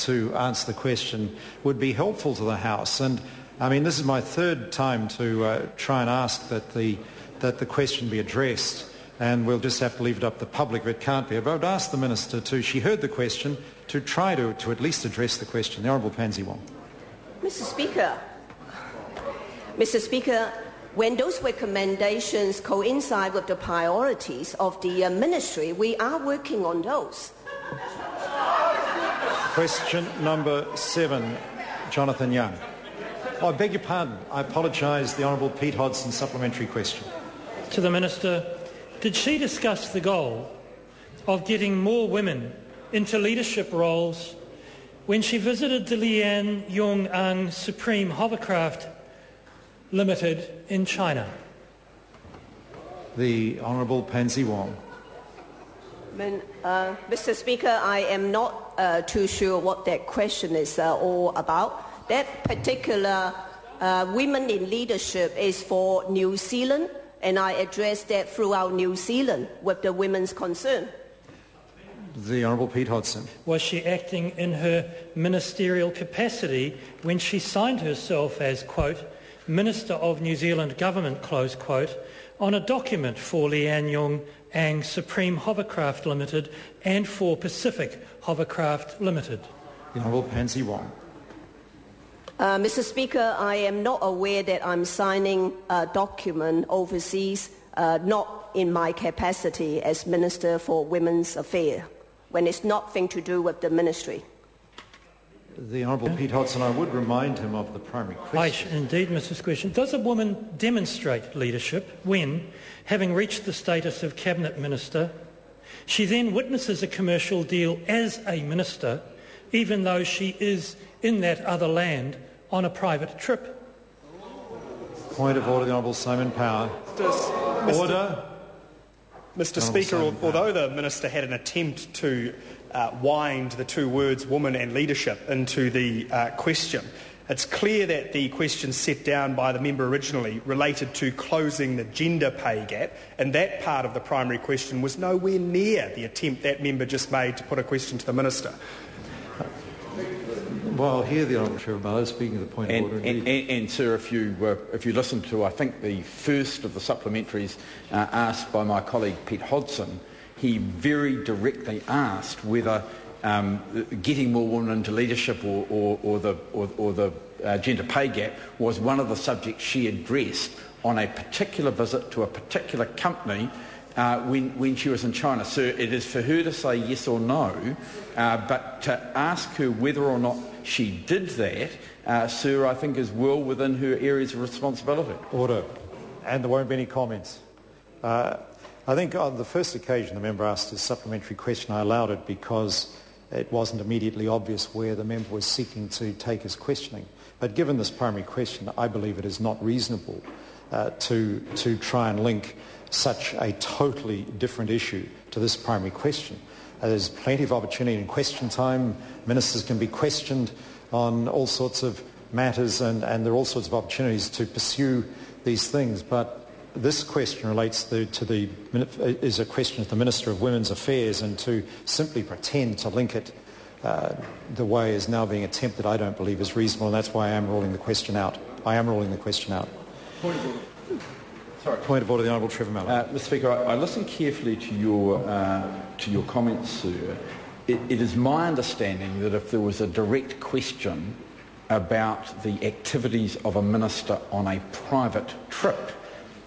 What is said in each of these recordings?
to answer the question would be helpful to the House. And I mean, this is my third time to try and ask that the question be addressed, and we'll just have to leave it up to the public if it can't be. But I would ask the Minister she heard the question, to try to at least address the question. The Honourable Pansy Wong. Mr. Speaker, when those recommendations coincide with the priorities of the Ministry, we are working on those. Question number 7, Jonathan Young. I beg your pardon. I apologise. The Honourable Pete Hodgson, supplementary question. To the Minister, did she discuss the goal of getting more women into leadership roles when she visited the Lianyong Supreme Hovercraft Limited in China? The Honourable Pansy Wong. Mr. Speaker, I am not too sure what that question is all about. That particular women in leadership is for New Zealand, and I addressed that throughout New Zealand with the women's concern. The Honourable Pete Hodgson. Was she acting in her ministerial capacity when she signed herself as, quote, Minister of New Zealand Government, close quote, on a document for Lianyong Supreme Hovercraft Limited and for Pacific Hovercraft Limited? The Honourable Pansy Wong. Mr. Speaker, I am not aware that I'm signing a document overseas, not in my capacity as Minister for Women's Affairs, when it's nothing to do with the Ministry. The Honourable Pete Hodgson, I would remind him of the primary question. Indeed, Mrs. Question. Does a woman demonstrate leadership when, having reached the status of Cabinet Minister, she then witnesses a commercial deal as a Minister, even though she is in that other land on a private trip? Point of order, the Honourable Simon Power. Order. Mr. Speaker, although the Minister had an attempt to wind the two words woman and leadership into the question, it's clear that the question set down by the member originally related to closing the gender pay gap, and that part of the primary question was nowhere near the attempt that member just made to put a question to the Minister. Well, here the Honourable Trevor Mallard speaking of the point of order. And sir, if you listen to, I think, the first of the supplementaries asked by my colleague Pete Hodgson, he very directly asked whether getting more women into leadership or the gender pay gap was one of the subjects she addressed on a particular visit to a particular company when she was in China. So it is for her to say yes or no, but to ask her whether or not she did that, sir, I think is well within her areas of responsibility. Order. And there won't be any comments. I think on the first occasion the member asked a supplementary question, I allowed it because it wasn't immediately obvious where the member was seeking to take his questioning. But given this primary question, I believe it is not reasonable to try and link such a totally different issue to this primary question. There's plenty of opportunity in question time. Ministers can be questioned on all sorts of matters, and there are all sorts of opportunities to pursue these things. But this question relates is a question of the Minister of Women's Affairs, and to simply pretend to link it the way is now being attempted, I don't believe is reasonable, and that's why I am ruling the question out. Point of order, the Honourable Trevor Mallard. Mr. Speaker, I listened carefully to your comments, sir. It is my understanding that if there was a direct question about the activities of a minister on a private trip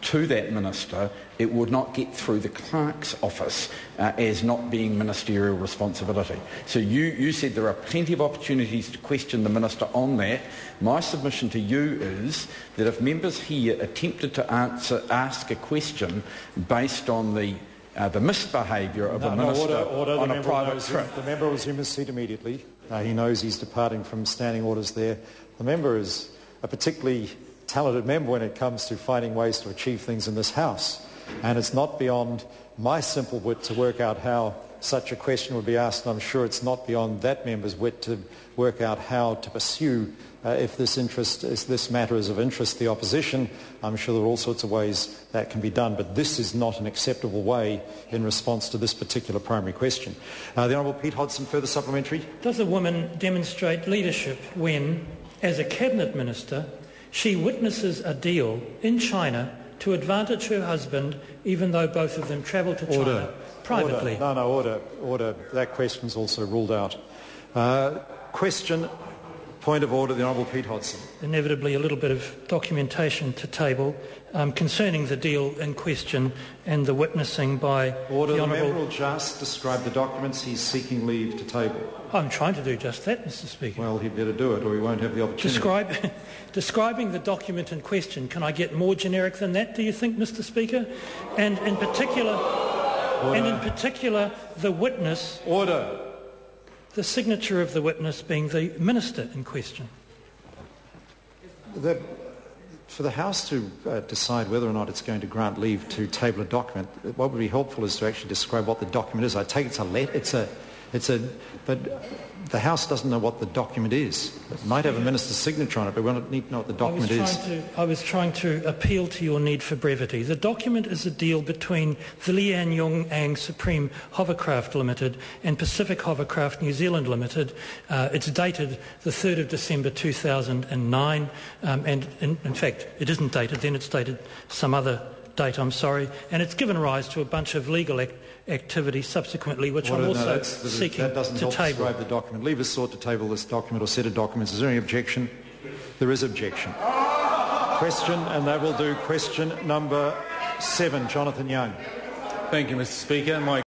to that minister, it would not get through the clerk's office as not being ministerial responsibility. So you said there are plenty of opportunities to question the minister on that. My submission to you is that if members here attempted to ask a question based on the misbehaviour of a minister on a private trip. The member will resume his seat immediately. He knows he's departing from standing orders there. The member is a particularly talented member when it comes to finding ways to achieve things in this House. And it's not beyond my simple wit to work out how such a question would be asked, and I'm sure it's not beyond that member's wit to work out how to pursue if this matter is of interest to the opposition. I'm sure there are all sorts of ways that can be done, but this is not an acceptable way in response to this particular primary question. The Honourable Pete Hodgson, further supplementary. Does a woman demonstrate leadership when, as a cabinet minister, she witnesses a deal in China to advantage her husband, even though both of them travel to China privately? Order. That question's also ruled out. Question, point of order, the Honourable Pete Hodgson. Inevitably a little bit of documentation to table concerning the deal in question and the witnessing by Order. the The Honourable... member will just describe the documents he's seeking leave to table. I'm trying to do just that, Mr Speaker. Well, he'd better do it or he won't have the opportunity. Describing the document in question, can I get more generic than that, do you think, Mr Speaker? And in particular, the witness... Order. The signature of the witness being the minister in question. For the House to decide whether or not it's going to grant leave to table a document, what would be helpful is to actually describe what the document is. I take it's a letter. But the House doesn't know what the document is. It might have a minister's signature on it, but we don't need to know what the document is. I was trying to appeal to your need for brevity. The document is a deal between the Lianyong Supreme Hovercraft Limited and Pacific Hovercraft New Zealand Limited. It's dated the 3rd of December 2009, and in fact, it isn't dated then, it's dated some other date, I'm sorry, and it's given rise to a bunch of legal activity subsequently, which I'm also seeking that doesn't to help table. describe the document. Leave us sought to table this document or set of documents. Is there any objection? There is objection. Question, and that will do question number 7. Jonathan Young. Thank you, Mr Speaker. My